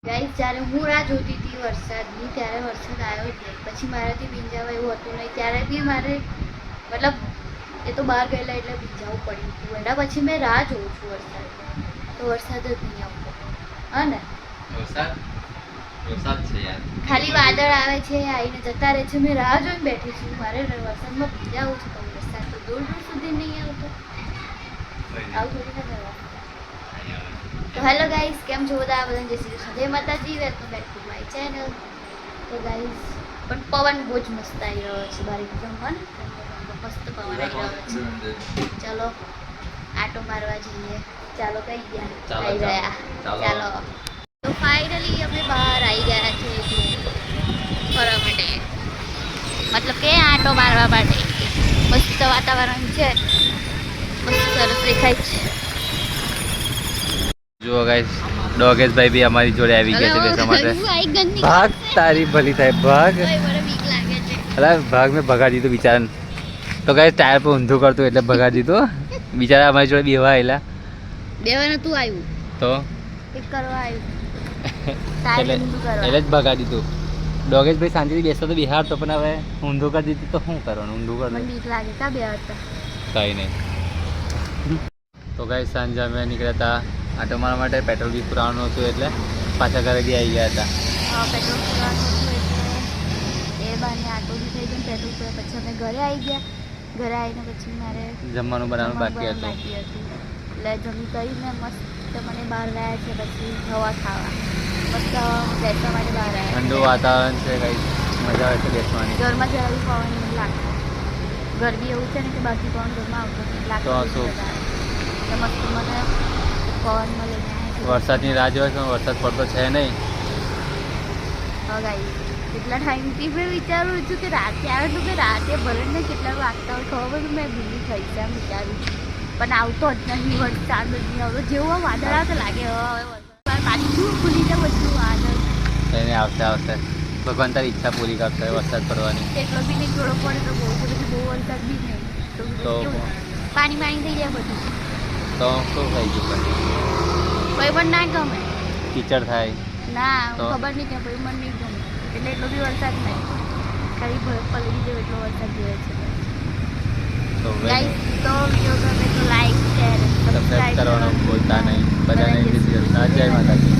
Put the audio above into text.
Guys જ્યારે હું રાહ જોતી હતી વરસાદની ત્યારે વરસાદ આવ્યો જ નહીં. પછી મારાથી ભીંજાવા એવું હતું નહીં. ત્યારે બી મારે મતલબ એ તો બહાર ગયેલા એટલે ભીંજાવું પડ્યું હતું. એના પછી મેં રાહ જોઉં છું વરસાદની, તો વરસાદ જ નહીં આવતો. હા ને વરસાદ છે યાર, ખાલી વાદળ આવે છે, આવીને જતા રહે છે. મેં રાહ જોઈને બેઠી છું. મારે વરસાદમાં ભીંજાવું છે, પણ વરસાદ તો દૂર દૂર સુધી નહીં આવતો. આવું થોડી ના કરવા. તો હેલો ગાઈસ, કેમ છો બધા? બધાને જય શ્રી કૃષ્ણ, જય માતાજી, welcome back to my channel. તો ગાઈસ પણ પવન બહુ જ મસ્ત આવી રહ્યો છે બાર એકદમ. મસ્ત પવન આવી રહ્યો છે. ચાલો આટો મારવા જઈએ. ચાલો કઈ ગયા? આવી ગયા. ચાલો તો ફાઇનલી અમે બહાર આવી ગયા છે ફરવા માટે, મતલબ કે આટો મારવા માટે. મસ્ત વાતાવરણ છે, મસ્ત સરસ દેખાય છે. જુઓ ગાઈસ, ડોગેશભાઈ બી અમારી જોડે આવી ગયા છે બેસવા માટે. ભાગ તારી ભલી થાય, ભાગ. અલા ભાગ મેં ભગાડી દીધું બિચારાને. તો ગાઈસ ટાયર પર ઊંધું કરતું એટલે ભગાડી દીધું. બિચારા અમારી જોડે બેહવા આવેલા. બેવા નતું આવ્યું તો એક કરવા આવ્યું એટલે જ ભગાડી દીધું. ડોગેશભાઈ શાંતિથી બેસતો તો બિહારતો, પણ હવે ઊંધું કરી દીધું તો શું કરવાનું? ઊંધું મને કરવાનું બીક લાગે કા બે હતા. કંઈ નહીં. તો ગાઈસ સાંજે અમે નીકળ્યા હતા આટો મારવા માટે. પેટ્રોલ બી પુરાવાનું હતું એટલે પાછા ઘરે બી આવી ગયા હતા. પેટ્રોલ પુરાવાનું હતું એટલે એ બાને આટો બી થઈ ગયો. પેટ્રોલ પૂરા પછી અમે ઘરે આવી ગયા. ઘરે આવીને પછી મારે જમવાનું બનાવવાનું બાકી હતું. એટલે જમી કરીને મસ્ત મને બહાર લાવ્યા છે. પછી હવા ખાવા મસ્ત બેસવા માટે બહાર આવ્યા. ઠંડુ વાતાવરણ છે, કંઈ મજા આવે છે બેસવાની. ઘરમાં જરા બી પવન નહીં લાગતો. ઘર બી એવું છે ને કે બાકી પવન ઘરમાં આવતો નહીં લાગતો. તો શું? એટલે મસ્ત મને પવનમાં લઈને આવ્યા. વરસાદની રાહ જોવે છે, વરસાદ પડતો છે નહીં. હવે ગાઈસ કેટલા ટાઈમથી મેં વિચારું છું કે રાતે આવે તો કે રાતે ભલે ને કેટલા વાગતા હોય ખબર પણ મેં ભૂલી થઈ છે એમ વિચારું છું. પણ આવતો જ નહીં વરસાદ જ નહીં આવતો. જેવો વાદળ આવે તો લાગે હવે વરસાદ પાછું ખુલી જાય બધું વાદળ. એને આવશે આવશે. ભગવાન તારી ઈચ્છા પૂરી કરશે વરસાદ પડવાની. એટલો બી નહીં, થોડો પડે તો બહુ પછી બહુ વરસાદ બી નહીં તો કેવું પાણી પાણી થઈ જાય બધું. તો શું થઈ ગયું? કોઈ પણ ના ગમે, કીચડ થાય. ના તો? ખબર નહીં કે કોઈ મને નહીં ગમે એટલે એટલો બી વરસાદ નહીં. ખાલી પલળી જાય એટલો વરસાદ જોઈએ છે. તો ગાઈસ તો વિડીયો ગમે તો લાઈક શેર સબસ્ક્રાઈબ કરવાનું ભૂલતા નહીં. બધાને જય માતાજી.